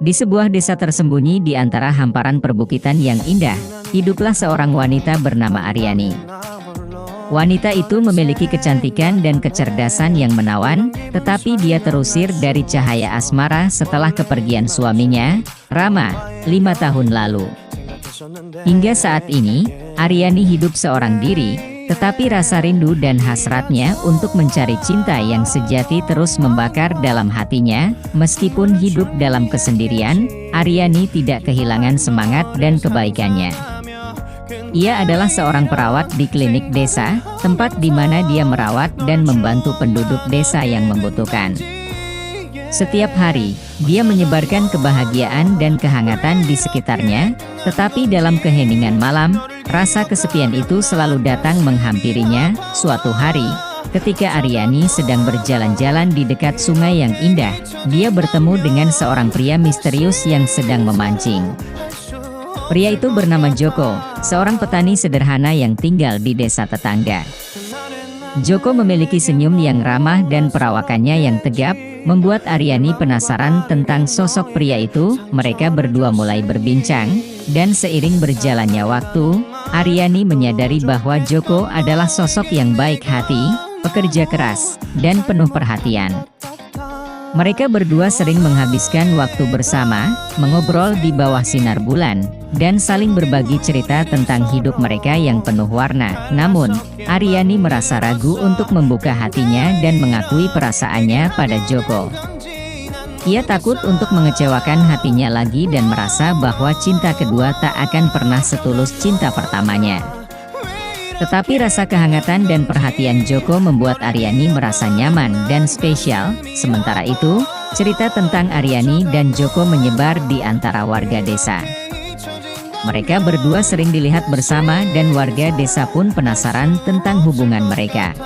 Di sebuah desa tersembunyi di antara hamparan perbukitan yang indah, hiduplah seorang wanita bernama Aryani. Wanita itu memiliki kecantikan dan kecerdasan yang menawan, tetapi dia terusir dari cahaya asmara setelah kepergian suaminya, Rama, 5 tahun lalu. Hingga saat ini, Aryani hidup seorang diri, tetapi rasa rindu dan hasratnya untuk mencari cinta yang sejati terus membakar dalam hatinya. Meskipun hidup dalam kesendirian, Aryani tidak kehilangan semangat dan kebaikannya. Ia adalah seorang perawat di klinik desa, tempat di mana dia merawat dan membantu penduduk desa yang membutuhkan. Setiap hari, dia menyebarkan kebahagiaan dan kehangatan di sekitarnya, tetapi dalam keheningan malam, rasa kesepian itu selalu datang menghampirinya. Suatu hari, ketika Aryani sedang berjalan-jalan di dekat sungai yang indah, dia bertemu dengan seorang pria misterius yang sedang memancing. Pria itu bernama Joko, seorang petani sederhana yang tinggal di desa tetangga. Joko memiliki senyum yang ramah dan perawakannya yang tegap, membuat Aryani penasaran tentang sosok pria itu. Mereka berdua mulai berbincang, dan seiring berjalannya waktu, Aryani menyadari bahwa Joko adalah sosok yang baik hati, pekerja keras, dan penuh perhatian. Mereka berdua sering menghabiskan waktu bersama, mengobrol di bawah sinar bulan, dan saling berbagi cerita tentang hidup mereka yang penuh warna. Namun, Aryani merasa ragu untuk membuka hatinya dan mengakui perasaannya pada Joko. Ia takut untuk mengecewakan hatinya lagi dan merasa bahwa cinta kedua tak akan pernah setulus cinta pertamanya. Tetapi rasa kehangatan dan perhatian Joko membuat Aryani merasa nyaman dan spesial. Sementara itu, cerita tentang Aryani dan Joko menyebar di antara warga desa. Mereka berdua sering dilihat bersama dan warga desa pun penasaran tentang hubungan mereka.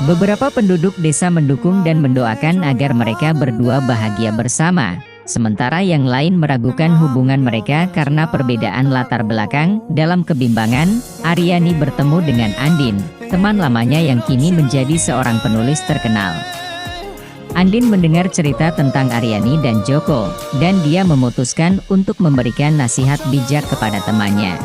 Beberapa penduduk desa mendukung dan mendoakan agar mereka berdua bahagia bersama. Sementara yang lain meragukan hubungan mereka karena perbedaan latar belakang. Dalam kebimbangan, Aryani bertemu dengan Andin, teman lamanya yang kini menjadi seorang penulis terkenal. Andin mendengar cerita tentang Aryani dan Joko, dan dia memutuskan untuk memberikan nasihat bijak kepada temannya.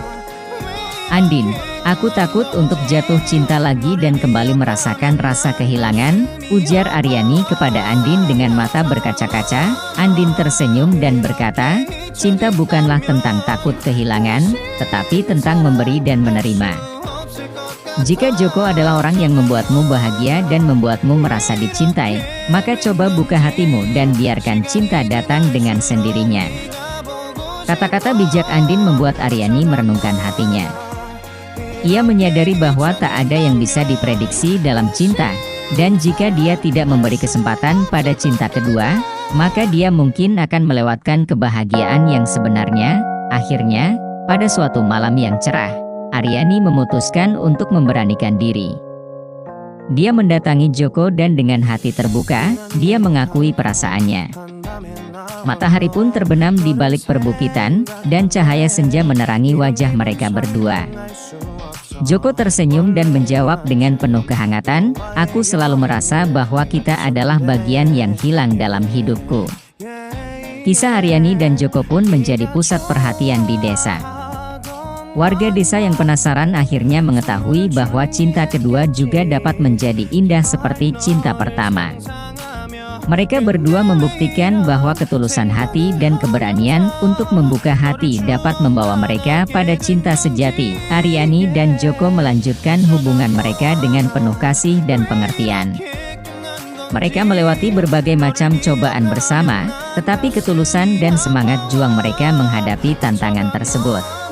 "Andin, aku takut untuk jatuh cinta lagi dan kembali merasakan rasa kehilangan," ujar Aryani kepada Andin dengan mata berkaca-kaca. Andin tersenyum dan berkata, "Cinta bukanlah tentang takut kehilangan, tetapi tentang memberi dan menerima. Jika Joko adalah orang yang membuatmu bahagia dan membuatmu merasa dicintai, maka coba buka hatimu dan biarkan cinta datang dengan sendirinya." Kata-kata bijak Andin membuat Aryani merenungkan hatinya. Ia menyadari bahwa tak ada yang bisa diprediksi dalam cinta, dan jika dia tidak memberi kesempatan pada cinta kedua, maka dia mungkin akan melewatkan kebahagiaan yang sebenarnya. Akhirnya, pada suatu malam yang cerah, Aryani memutuskan untuk memberanikan diri. Dia mendatangi Joko dan dengan hati terbuka, dia mengakui perasaannya. Matahari pun terbenam di balik perbukitan, dan cahaya senja menerangi wajah mereka berdua. Joko tersenyum dan menjawab dengan penuh kehangatan, "Aku selalu merasa bahwa kita adalah bagian yang hilang dalam hidupku." Kisah Aryani dan Joko pun menjadi pusat perhatian di desa. Warga desa yang penasaran akhirnya mengetahui bahwa cinta kedua juga dapat menjadi indah seperti cinta pertama. Mereka berdua membuktikan bahwa ketulusan hati dan keberanian untuk membuka hati dapat membawa mereka pada cinta sejati. Aryani dan Joko melanjutkan hubungan mereka dengan penuh kasih dan pengertian. Mereka melewati berbagai macam cobaan bersama, tetapi ketulusan dan semangat juang mereka menghadapi tantangan tersebut.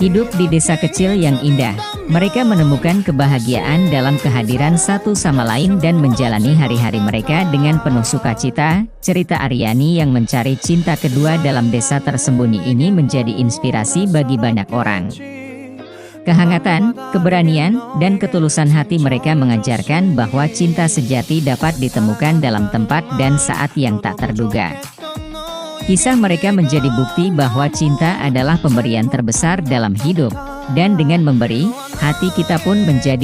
Hidup di desa kecil yang indah, mereka menemukan kebahagiaan dalam kehadiran satu sama lain dan menjalani hari-hari mereka dengan penuh sukacita. Cerita Aryani yang mencari cinta kedua dalam desa tersembunyi ini menjadi inspirasi bagi banyak orang. Kehangatan, keberanian, dan ketulusan hati mereka mengajarkan bahwa cinta sejati dapat ditemukan dalam tempat dan saat yang tak terduga. Kisah mereka menjadi bukti bahwa cinta adalah pemberian terbesar dalam hidup, dan dengan memberi, hati kita pun menjadi